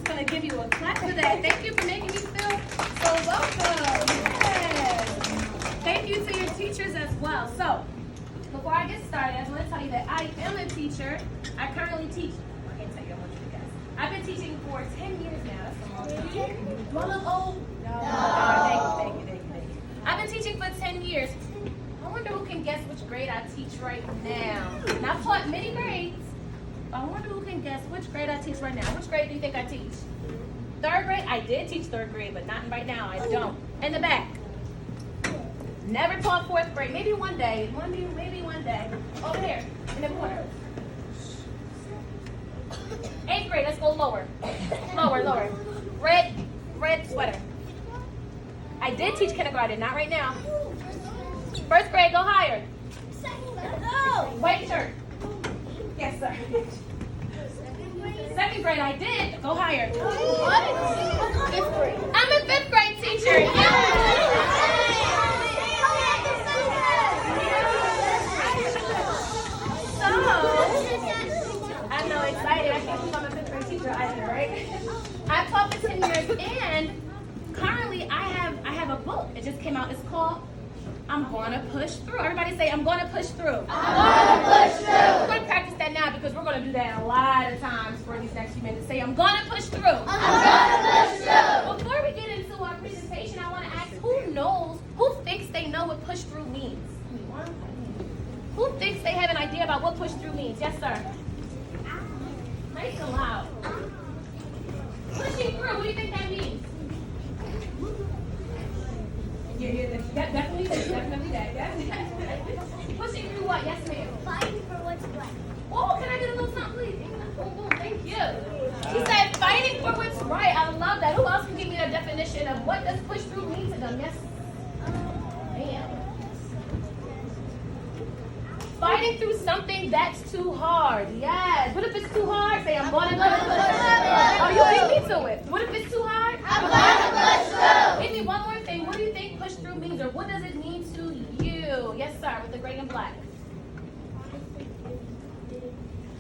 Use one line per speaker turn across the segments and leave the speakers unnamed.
gonna give you a clap for that. Thank you for making me feel so welcome. Yes. Thank you to your teachers as well. So, before I get started, I just want to tell you that I am a teacher. I currently teach. I can't tell you how much you guys. I've been teaching for 10 years now. That's a long time. Do I look old? No. Thank you. I've been teaching for 10 years. I wonder who can guess which grade I teach right now. And I've taught many grades. I wonder who can guess which grade I teach right now. Which grade do you think I teach? Third grade? I did teach third grade, but not right now. I don't. In the back. Never taught fourth grade. Maybe one day. Maybe one day. Over here, in the corner. 8th grade. Let's go lower. Lower. Red sweater. I did teach kindergarten. Not right now. 1st grade. Go higher. White shirt. Yes, sir. 2nd grade, I did. Go higher. What? 5th grade. I'm a 5th grade teacher. So, I'm so excited. I can't believe I'm a 5th grade teacher either, right? I've taught for 10 years, and currently I have a book. It just came out. It's called I'm Gonna Push Through. Everybody say, I'm gonna push through. I'm gonna push through. We're gonna practice that now because we're gonna do that a lot of times for these next few minutes. Say, I'm gonna push through. I'm gonna push through. Before we get into our presentation, I wanna ask who thinks they know what push through means? Who thinks they have an idea about what push through means? Yes, sir. Nice and loud. Pushing through, what do you think that means? Definitely that. Pushing through what? Yes, ma'am.
Fighting for what's right.
Oh, can I get a little something, please? Thank you. She said fighting for what's right. I love that. Who else can give me a definition of what does push through mean to them? Yes. Ma'am. Fighting through something that's too hard. Yes. What if it's too hard? Say, I'm gonna push through. Oh, you beat me to it. What if it's too hard?
I'm gonna push through.
Give me one more thing. What do you think push through means, or what does it mean to you? Yes, sir, with the gray and black.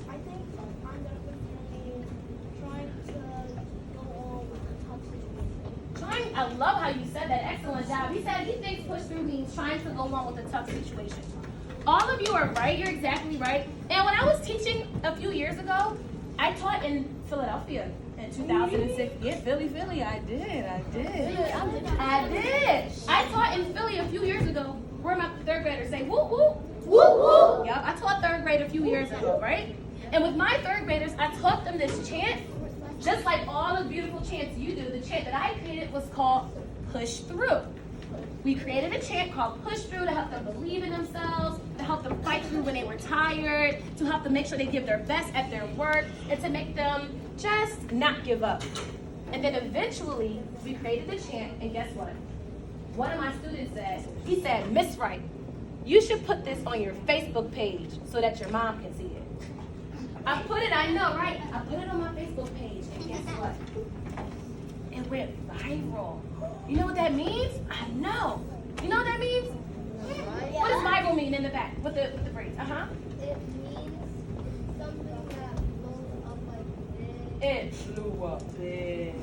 I think I'm trying to go on with a tough situation.
I love how you said that. Excellent job. He said he thinks push through means trying to go on with a tough situation. All of you are right. You're exactly right. And when I was teaching a few years ago, I taught in Philadelphia in 2006. Yeah, Philly. I did. I taught in Philly a few years ago. Where my 3rd graders say, whoop, whoop. Whoop, whoop. Yep, I taught 3rd grade a few years ago, right? And with my 3rd graders, I taught them this chant, just like all the beautiful chants you do. The chant that I created was called Push Through. We created a chant called Push Through to help them believe in themselves, to help them fight through when they were tired, to help them make sure they give their best at their work, and to make them just not give up. And then eventually, we created the chant, and guess what? One of my students he said, Miss Wright, you should put this on your Facebook page so that your mom can see it. I put it on my Facebook page, and guess what? It went viral. You know what that means? I know. You know what that means? What does viral mean in the back with the braids?
It means something that blows up like big.
It blew up big.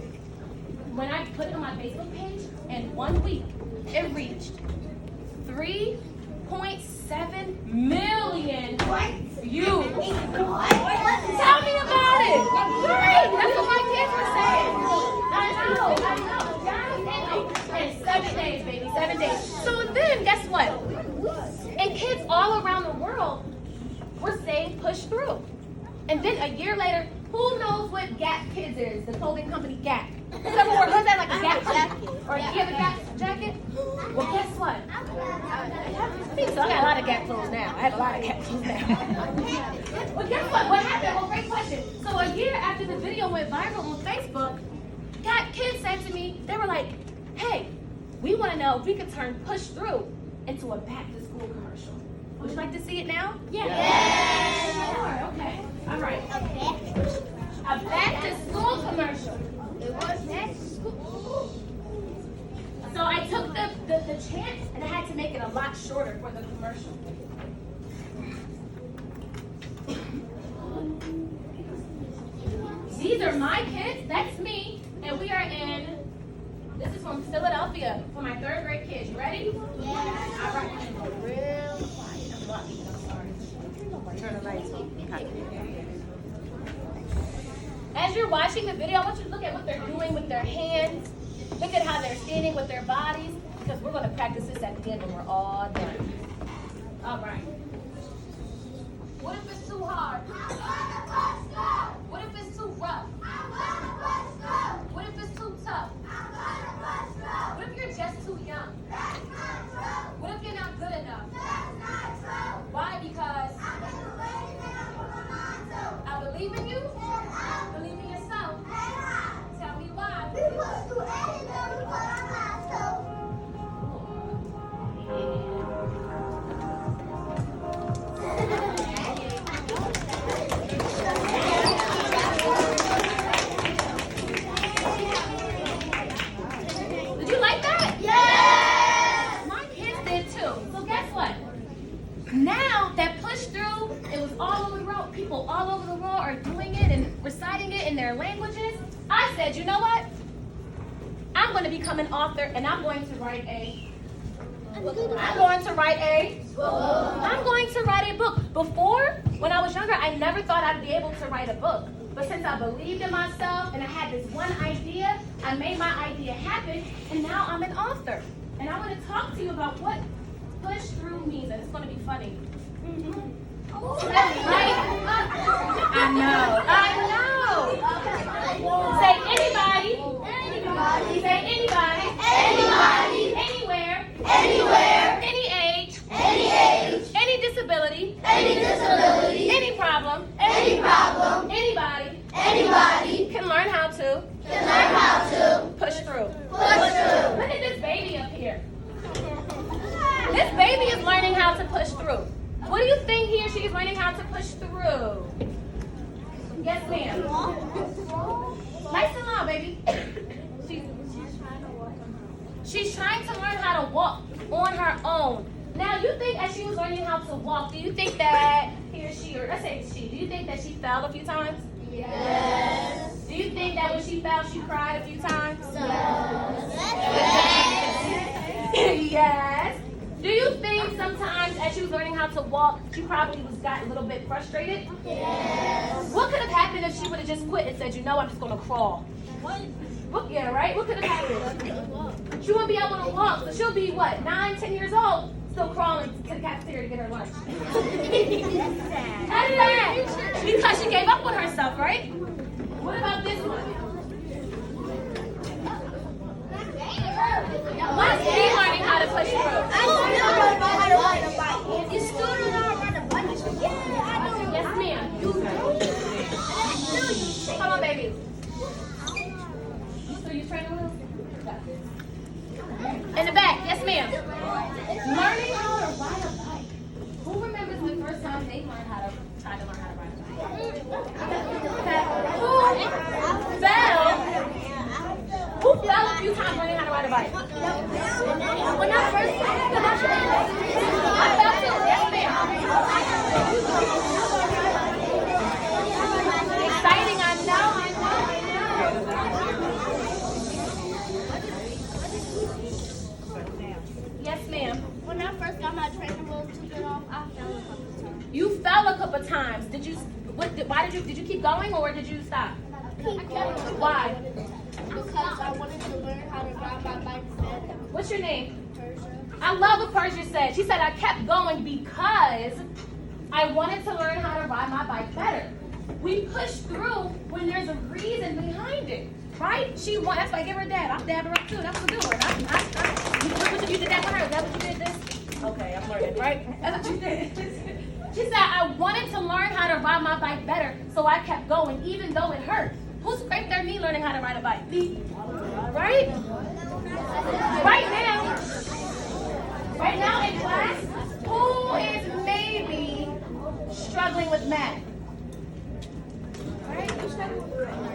When I put it on my Facebook page, in 1 week, it reached 3.7 million views. Tell me about it. Great. That's what my kids were saying. I know. And 7 days, baby, 7 days. So then, guess what? And kids all around the world were saying push through. And then a year later, who knows what Gap Kids is? The clothing company Gap. Who's ever worn that like a Gap jacket? Or you have a Gap jacket? Well, guess what? Me too. I got a lot of Gap clothes now. I have a lot of Gap clothes now. Well, guess what? What happened? Well, great question. So a year after the video went viral on Facebook, Gap Kids said to me, they were like, hey, we want to know if we could turn Push Through into a back-to-school commercial. Would you like to see it now? Yes. Sure, okay. All right. A back-to-school commercial. It was back-to-school. So I took the chant and I had to make it a lot shorter for the commercial. These These are my kids. That's me. And we are in, this is from Philadelphia for my 3rd grade kids. You ready?
Yeah.
All right. Real quiet. I'm lucky. I'm sorry. Turn the lights on. As you're watching the video, I want you to look at what they're doing with their hands. Look at how they're standing with their bodies, because we're going to practice this at the end when we're all done. All right. What if it's too hard? What if it's too rough? What if it's too tough? What if you're just too young? What if you're not good enough? Why? Because I believe in you. Believe in yourself. Tell me why. Did you like that?
Yeah.
My kids did too. So guess what? Now that push through, it was all over the world. People all over the world are doing it and reciting it in their languages. I said, you know what? I'm going to become an author, and I'm going to write a book. Before, when I was younger, I never thought I'd be able to write a book. But since I believed in myself and I had this one idea, I made my idea happen, and now I'm an author. And I want to talk to you about what push through means, and it's going to be funny. Right? I know. Say anybody. Say anybody. Anywhere. Any age. Any disability. Any problem. Anybody can learn how to push through. Look at this baby up here. This baby is learning how to push through. What do you think he or she is learning how to push through? Yes, ma'am. Nice and loud, baby. She's trying to learn how to walk on her own. Now, you think as she was learning how to walk, do you think that he or she, or let's say she, do you think that she fell a few times?
Yes.
Do you think that when she fell, she cried a few times? Yes. Do you think sometimes as she was learning how to walk, she probably got a little bit frustrated?
Yes.
What could have happened if she would have just quit and said, you know, I'm just going to crawl? Yeah, right? What could have happened? She wouldn't be able to walk, so she'll be, what, 9, 10 years old, still crawling to the cafeteria to get her lunch. How did that? Because she gave up on herself, right? What about this one? What is he learning how to push through? Yes, ma'am. Come on, baby. So you training wheels? In the back, yes, ma'am. Learning how to ride a bike. Who remembers the first time they tried to learn how to ride a bike? Who fell? Who fell a few times learning how to ride a bike? When I first started, I fell too. Yes, ma'am. Exciting, I know. Yes, ma'am.
When I first got my training wheels to get off, I fell a couple times.
You fell a couple times. Why did you keep going or did you stop? Why?
Because I wanted to learn how to ride my bike better.
What's your name?
Persia.
I love what Persia said. She said I kept going because I wanted to learn how to ride my bike better. We push through when there's a reason behind it, right? That's why I give her a dab. I'll dab her up too. That's what I'm doing. You did that for her. Is that what you did this? Okay, I'm learning, right? That's what you did. She said I wanted to learn how to ride my bike better, so I kept going, even though it hurt. Who scraped their knee learning how to ride a bike? Me. Right? Right now in class, who is maybe struggling with math? Right?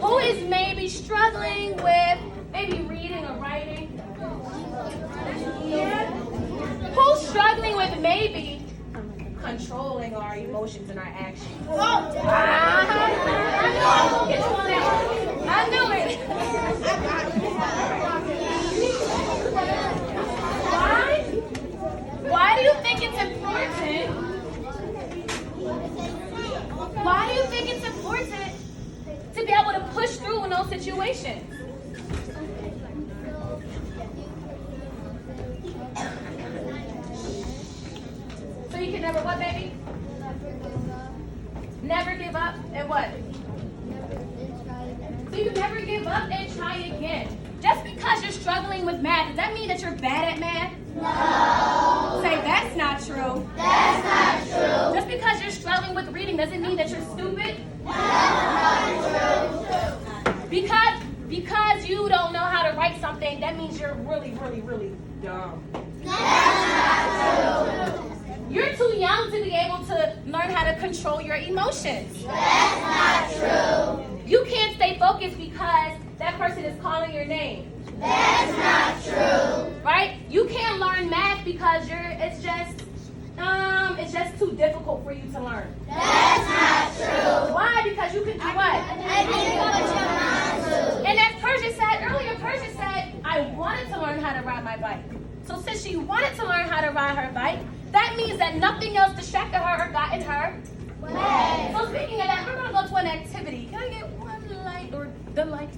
Who is maybe struggling with maybe reading or writing? Yeah. Who's struggling with maybe controlling our emotions and our actions? I Get you on that one. I knew it. Why? Why do you think it's important? Why do you think it's important to be able to push through in those situations? So you can never what, baby? Never give up and what? So you never give up and try again. Just because you're struggling with math, does that mean that you're bad at math? No. Say, that's not true. That's not true. Just because you're struggling with reading doesn't mean that you're stupid? That's not true. Because you don't know how to write something, that means you're really, really, really dumb. That's not true. You're too young to be able to learn how to control your emotions. That's not true. You can't stay focused because that person is calling your name. That's not true. Right? You can't learn math because it's just too difficult for you to learn. That's not true. Why? Because you can do what? Anything but your mind to. And as Persia said earlier, Persia said, I wanted to learn how to ride my bike. So since she wanted to learn how to ride her bike, that means that nothing else distracted her or got in her way. So speaking of that, we're going to go to an activity. Can I get one light or the light?